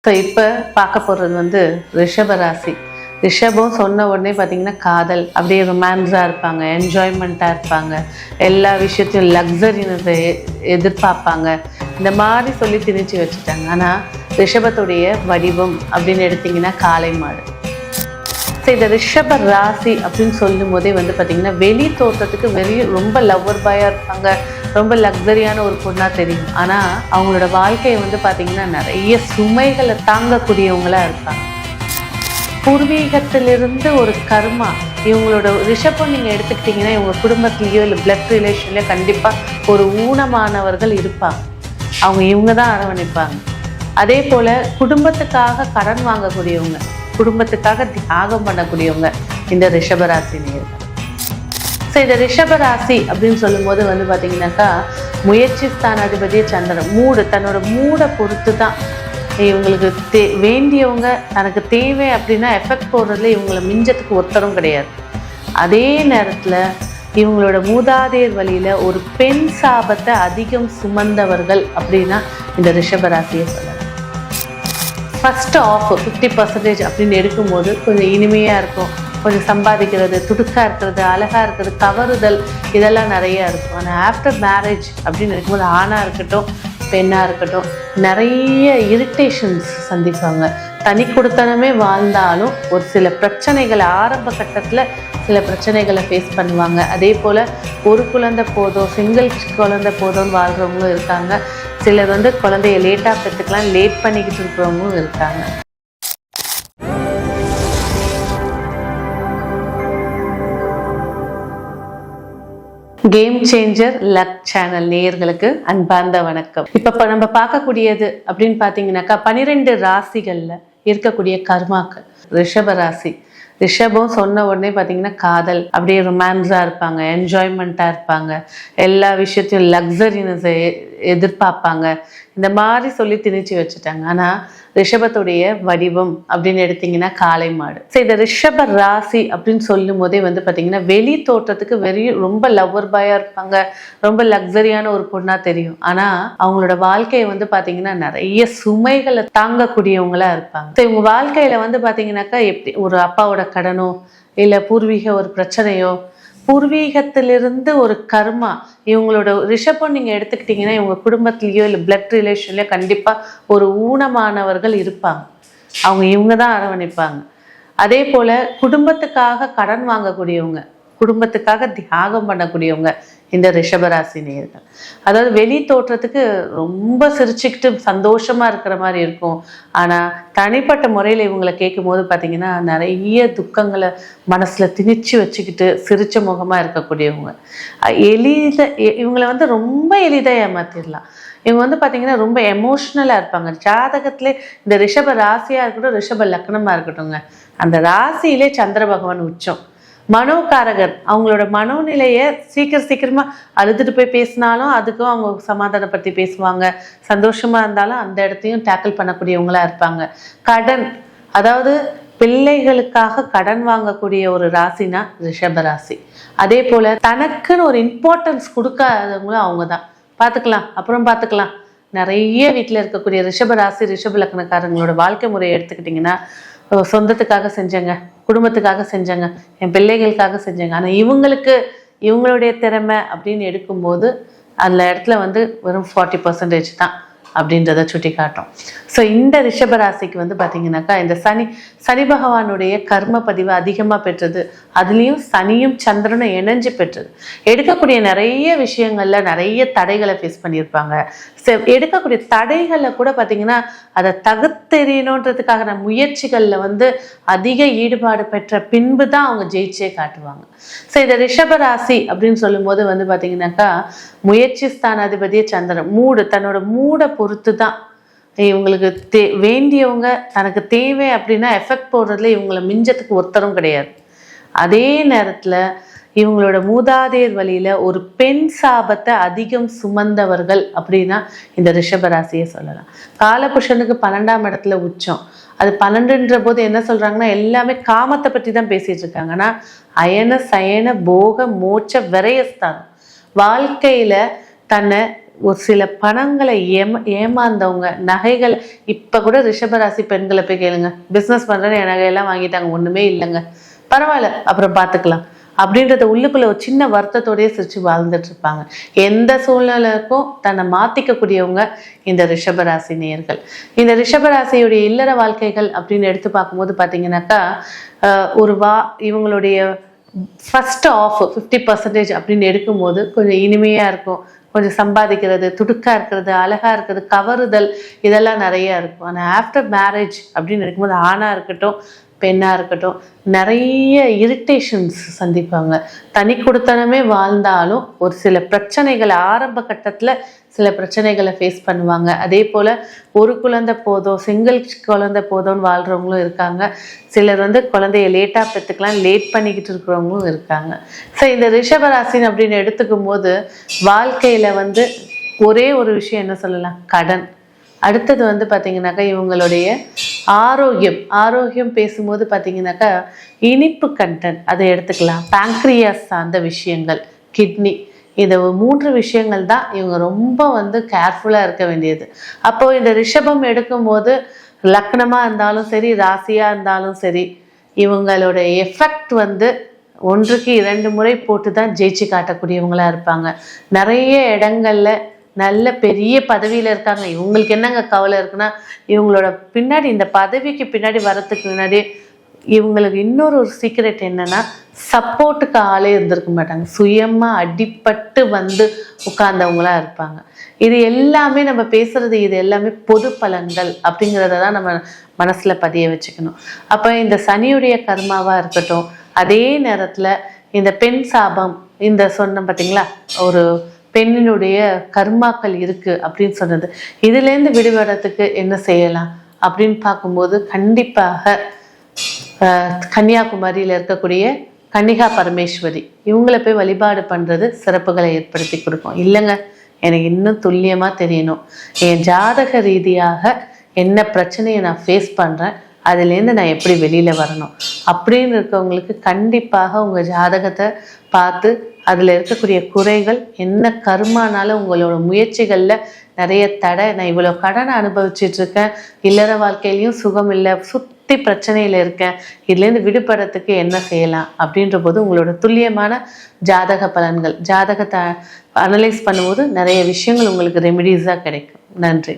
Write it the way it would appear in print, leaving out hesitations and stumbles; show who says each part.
Speaker 1: So இப்போ பார்க்க போகிறது வந்து ரிஷப ராசி. ரிஷபம் சொன்ன உடனே பார்த்தீங்கன்னா காதல், அப்படியே ரொமான்ஸாக இருப்பாங்க, என்ஜாய்மெண்ட்டாக இருப்பாங்க, எல்லா விஷயத்தையும் லக்ஸரினஸை எதிர்பார்ப்பாங்க. இந்த மாதிரி சொல்லி திணிச்சு வச்சுட்டாங்க. ஆனால் ரிஷபத்துடைய வடிவம் அப்படின்னு எடுத்திங்கன்னா காளை மாடு. ஸோ இந்த ரிஷப ராசி அப்படின்னு சொல்லும் போதே வந்து பார்த்திங்கன்னா வெளி தோற்றத்துக்கு ரொம்ப லவ்வர் பாயாக இருப்பாங்க, ரொம்ப லக்ஸரியான ஒரு பொண்ணாக தெரியும். ஆனால் அவங்களோட வாழ்க்கையை வந்து பார்த்திங்கன்னா நிறைய சுமைகளை தாங்கக்கூடியவங்களாக இருப்பாங்க. பூர்வீகத்திலிருந்து ஒரு கர்மா இவங்களோட ரிஷபம் நீங்கள் எடுத்துக்கிட்டிங்கன்னா இவங்க குடும்பத்துலேயோ இல்லை பிளட் ரிலேஷன்லையோ கண்டிப்பாக ஒரு ஊனமானவர்கள் இருப்பாங்க. இவங்க தான் அரவணைப்பாங்க. அதே போல் குடும்பத்துக்காக கடன் வாங்கக்கூடியவங்க, குடும்பத்துக்காக தியாகம் பண்ணக்கூடியவங்க இந்த ரிஷபராசி நேயர்கள். ஸோ இந்த ரிஷபராசி அப்படின்னு சொல்லும்போது வந்து பார்த்தீங்கன்னாக்கா முயற்சி ஸ்தானாதிபதியே சந்திரன். தன்னோட மூடை பொறுத்து தான் இவங்களுக்கு வேண்டியவங்க தனக்கு தேவை அப்படின்னா எஃபெக்ட் போடுறதுல இவங்களை மிஞ்சத்துக்கு ஒருத்தரும் கிடையாது. அதே நேரத்தில் இவங்களோட மூதாதையர் வழியில் ஒரு பெண் சாபத்தை அதிகம் சுமந்தவர்கள் அப்படின்னா இந்த ரிஷபராசியை சொல்லலாம். ஃபஸ்ட்டு ஆஃப் 50% அப்படின்னு எடுக்கும்போது கொஞ்சம் இனிமையாக இருக்கும், கொஞ்சம் சம்பாதிக்கிறது, துடுக்காக இருக்கிறது, அழகாக இருக்கிறது, கவருதல், இதெல்லாம் நிறையா இருக்கும். ஆனால் ஆஃப்டர் மேரேஜ் அப்படின்னு இருக்கும்போது ஆணாக இருக்கட்டும் பெண்ணாக இருக்கட்டும் நிறைய இரிட்டேஷன்ஸ் சந்திப்பாங்க. தனி கொடுத்தனமே வாழ்ந்தாலும் ஒரு சில பிரச்சனைகளை ஆரம்ப கட்டத்தில் சில பிரச்சனைகளை ஃபேஸ் பண்ணுவாங்க. அதே போல் ஒரு குழந்தை போதும், சிங்கிள் குழந்தை போதும்னு வாழ்கிறவங்களும் இருக்காங்க. சிலர் வந்து குழந்தைய லேட்டாக பெற்றுக்கலாம், லேட் பண்ணிக்கிட்டு இருக்கிறவங்களும் இருக்காங்க. கேம் சேஞ்சர் லக் சேனல் நேயர்களுக்கு அன்பார்ந்த வணக்கம். இப்போ நம்ம பார்க்கக்கூடியது அப்படின்னு பார்த்தீங்கன்னாக்கா 12 ராசிகளில் இருக்கக்கூடிய கர்மாக்கள். ரிஷப ராசி. ரிஷபம் சொன்ன உடனே பார்த்தீங்கன்னா காதல், அப்படியே ரொமான்ஸாக இருப்பாங்க, என்ஜாய்மெண்ட்டாக இருப்பாங்க, எல்லா விஷயத்தையும் லக்ஸரினஸை எதிர்பார்ப்பாங்க. இந்த மாதிரி சொல்லி திணிச்சு வச்சுட்டாங்க. ஆனால் ரிஷபத்துடைய வடிவம் அப்படின்னு எடுத்திங்கன்னா காளை மாடு. ஸோ இந்த ரிஷப ராசி அப்படின்னு சொல்லும் போதே வந்து பார்த்திங்கன்னா வெளி தோற்றத்துக்கு ரொம்ப லவ்வர் பாயாக இருப்பாங்க, ரொம்ப லக்ஸரியான ஒரு பொண்ணாக தெரியும். ஆனால் அவங்களோட வாழ்க்கையை வந்து பார்த்திங்கன்னா நிறைய சுமைகளை தாங்கக்கூடியவங்களாக இருப்பாங்க. ஸோ இவங்க வாழ்க்கையில் வந்து பார்த்திங்கனாக்கா எப்படி ஒரு அப்பாவோட கடனோ இல்லை பூர்வீக ஒரு பிரச்சனையோ, பூர்வீகத்திலிருந்து ஒரு கர்மா இவங்களோட ரிஷபம் நீங்கள் எடுத்துக்கிட்டிங்கன்னா இவங்க குடும்பத்துலேயோ இல்லை பிளட் ரிலேஷன்லையோ கண்டிப்பாக ஒரு ஊனமானவர்கள் இருப்பாங்க. இவங்க தான் அரவணைப்பாங்க. அதே போல் குடும்பத்துக்காக கடன் வாங்கக்கூடியவங்க, குடும்பத்துக்காக தியாகம் பண்ணக்கூடியவங்க இந்த ரிஷபராசி நேயர்கள். அதாவது வெளி தோற்றத்துக்கு ரொம்ப சிரிச்சுக்கிட்டு சந்தோஷமாக இருக்கிற மாதிரி இருக்கும். ஆனால் தனிப்பட்ட முறையில் இவங்களை கேட்கும் போது பார்த்தீங்கன்னா நிறைய துக்கங்களை மனசில் திணிச்சு வச்சுக்கிட்டு சிரிச்ச முகமாக இருக்கக்கூடியவங்க. இவங்களை வந்து ரொம்ப எளிதாக ஏமாத்திடலாம். இவங்க வந்து பார்த்தீங்கன்னா ரொம்ப எமோஷ்னலாக இருப்பாங்க. ஜாதகத்திலே இந்த ரிஷப ராசியாக இருக்கட்டும், ரிஷப லக்னமாக இருக்கட்டும்ங்க, அந்த ராசியிலே சந்திர பகவான் உச்சம். மனோகாரகர். அவங்களோட மனோநிலையை சீக்கிரமாக அழுதுட்டு போய் பேசினாலும் அதுக்கும் அவங்க சமாதானப்படுத்தி பேசுவாங்க. சந்தோஷமாக இருந்தாலும் அந்த இடத்தையும் டேக்கிள் பண்ணக்கூடியவங்களா இருப்பாங்க. கடன், அதாவது பிள்ளைகளுக்காக கடன் வாங்கக்கூடிய ஒரு ராசினா ரிஷப ராசி. அதே போல் தனக்குன்னு ஒரு இம்பார்ட்டன்ஸ் கொடுக்காதவங்களும் அவங்க தான். அப்புறம் பார்த்துக்கலாம். நிறைய வீட்டில் இருக்கக்கூடிய ரிஷப ராசி ரிஷப லக்னக்காரங்களோட வாழ்க்கை முறையை எடுத்துக்கிட்டிங்கன்னா சொந்தத்துக்காக செஞ்சேங்க, குடும்பத்துக்காக செஞ்சேங்க, என் பிள்ளைகளுக்காக செஞ்சேங்க. ஆனால் இவங்களுடைய திறமை அப்படின்னு எடுக்கும்போது அந்த இடத்துல வந்து வெறும் 40% தான் அப்படின்றத சுட்டி காட்டும். ஸோ இந்த ரிஷபராசிக்கு வந்து பார்த்தீங்கன்னாக்கா இந்த சனி பகவானுடைய கர்ம பதிவு அதிகமாக பெற்றது, அதுலேயும் சனியும் சந்திரனும் இணைஞ்சு பெற்றது. எடுக்கக்கூடிய நிறைய விஷயங்களில் நிறைய தடைகளை ஃபேஸ் பண்ணியிருப்பாங்க. எடுக்கக்கூடிய தடைகளை கூட பார்த்தீங்கன்னா அதை தகுத்தெறியணுன்றதுக்கான முயற்சிகளில் வந்து அதிக ஈடுபாடு பெற்ற பின்பு தான் அவங்க ஜெயிச்சே காட்டுவாங்க. ஸோ இந்த ரிஷபராசி அப்படின்னு சொல்லும்போது வந்து பார்த்தீங்கன்னாக்கா முயற்சி ஸ்தானாதிபதியே சந்திரன். தன்னோட மூடை பொறுத்து தான் இவங்களுக்கு வேண்டியவங்க தனக்கு தேவை அப்படின்னா எஃபெக்ட் போடுறதுல இவங்களை மிஞ்சத்துக்கு ஒருத்தரும் கிடையாது. அதே நேரத்தில் இவங்களோட மூதாதையர் வழியில் ஒரு பெண் சாபத்தை அதிகம் சுமந்தவர்கள் அப்படின்னா இந்த ரிஷபராசியை சொல்லலாம். காலபுருஷனுக்கு 12ஆம் இடத்துல உச்சம். அது 12ன்ற போது என்ன சொல்கிறாங்கன்னா எல்லாமே காமத்தை பற்றி தான் பேசிகிட்டு இருக்காங்க. ஆனால் அயன சயன போக மோட்ச விரயஸ்தானம், வாழ்க்கையில் தன்னை ஒரு சில பணங்களை ஏமாந்தவங்க, நகைகள். இப்போ கூட ரிஷபராசி பெண்களை போய் கேளுங்க, பிஸ்னஸ் பண்ணுறேன்னு என் நகையெல்லாம் வாங்கிட்டாங்க, ஒன்றுமே இல்லைங்க, பரவாயில்ல அப்புறம் பார்த்துக்கலாம் அப்படின்றத உள்ளுக்குள்ள ஒரு சின்ன வருத்தத்தோடய சிரிச்சு வாழ்ந்துட்டு இருப்பாங்க. எந்த சூழ்நிலைக்கும் தன்னை மாத்திக்கக்கூடியவங்க இந்த ரிஷபராசி நேயர்கள். இந்த ரிஷபராசியுடைய இல்லற வாழ்க்கைகள் அப்படின்னு எடுத்து பார்க்கும்போது பார்த்தீங்கன்னாக்கா இவங்களுடைய ஃபர்ஸ்ட் ஆஃப் 50% அப்படின்னு எடுக்கும்போது கொஞ்சம் இனிமையா இருக்கும், கொஞ்சம் சம்பாதிக்கிறது, துடுக்கா இருக்கிறது, அழகா இருக்கிறது, கவருதல், இதெல்லாம் நிறைய இருக்கும். ஆனால் ஆஃப்டர் மேரேஜ் அப்படின்னு எடுக்கும்போது ஆணா இருக்கட்டும் பெண்ணாக இருக்கட்டும் நிறைய இரிட்டேஷன்ஸ் சந்திப்பாங்க. தனி கொடுத்தனமே வாழ்ந்தாலும் ஒரு சில பிரச்சனைகளை ஆரம்ப கட்டத்தில் சில பிரச்சனைகளை ஃபேஸ் பண்ணுவாங்க. அதே போல் ஒரு குழந்தை போதும், சிங்கிள் குழந்தை போதும்னு வாழ்கிறவங்களும் இருக்காங்க. சிலர் குழந்தைய லேட்டாக பெற்றுக்கலாம், லேட் பண்ணிக்கிட்டு இருக்கிறவங்களும் இருக்காங்க. ஸோ இந்த ரிஷபராசின் அப்படின்னு எடுத்துக்கும் போது வாழ்க்கையில் ஒரே ஒரு விஷயம் என்ன சொல்லலாம், கடன். அடுத்தது பார்த்தீங்கன்னாக்கா இவங்களுடைய ஆரோக்கியம் பேசும்போது பார்த்தீங்கன்னாக்கா இனிப்பு கண்டென்ட் அதை எடுத்துக்கலாம். பேங்க்ரியாஸ் சார்ந்த விஷயங்கள், கிட்னி, இந்த 3 விஷயங்கள் தான் இவங்க ரொம்ப கேர்ஃபுல்லாக இருக்க வேண்டியது. அப்போது இந்த ரிஷபம் எடுக்கும்போது லக்னமாக இருந்தாலும் சரி, ராசியாக இருந்தாலும் சரி, இவங்களோட எஃபெக்ட் 1க்கு 2 முறை போட்டு தான் ஜெயிச்சு காட்டக்கூடியவங்களா இருப்பாங்க. நிறைய இடங்கள்ல நல்ல பெரிய பதவியில் இருக்காங்க. இவங்களுக்கு என்னங்க கவலை இருக்குன்னா, இவங்களோட பின்னாடி இந்த பதவிக்கு பின்னாடி வரத்துக்கு முன்னாடி இவங்களுக்கு இன்னொரு சீக்ரெட் என்னன்னா, சப்போர்ட்டுக்கு ஆளே இருந்திருக்க மாட்டாங்க. சுயமாக அடிப்பட்டு உட்கார்ந்தவங்களா இருப்பாங்க. இது எல்லாமே நம்ம பேசுறது, இது எல்லாமே பொது பலன்கள் அப்படிங்கிறத தான் நம்ம மனசுல பதிய வச்சுக்கணும். அப்போ இந்த சனியுடைய கர்மாவா இருக்கட்டும், அதே நேரத்துல இந்த பெண் சாபம், இந்த சொன்ன பார்த்தீங்களா, ஒரு பெண்ணினுடைய கர்மாக்கள் இருக்கு அப்படின்னு சொன்னது, இதுலேருந்து விடுபடுறதுக்கு என்ன செய்யலாம் அப்படின்னு பார்க்கும்போது கண்டிப்பாக கன்னியாகுமரியில் இருக்கக்கூடிய கன்னிகா பரமேஸ்வரி இவங்களை போய் வழிபாடு பண்ணுறது சிறப்புகளை ஏற்படுத்தி கொடுக்கும். இல்லைங்க, எனக்கு இன்னும் துல்லியமாக தெரியணும், என் ஜாதக ரீதியாக என்ன பிரச்சனையை நான் ஃபேஸ் பண்ணுறேன், அதுலேருந்து நான் எப்படி வெளியில் வரணும் அப்படின்னு இருக்கவங்களுக்கு கண்டிப்பாக உங்கள் ஜாதகத்தை பார்த்து அதில் இருக்கக்கூடிய குறைகள் என்ன, கர்மானால உங்களோட முயற்சிகளில் நிறைய தடை, நான் இவ்வளோ கடனை அனுபவிச்சிட்ருக்கேன், இல்லற வாழ்க்கையிலையும் சுகம் இல்லை, சுற்றி பிரச்சனையில் இருக்கேன், இதுலேருந்து விடுபடுறதுக்கு என்ன செய்யலாம் அப்படின்ற போது உங்களோட துல்லியமான ஜாதக பலன்கள், ஜாதகத்தை அனலைஸ் பண்ணும்போது நிறைய விஷயங்கள் உங்களுக்கு ரெமிடிஸாக கிடைக்கும். நன்றி.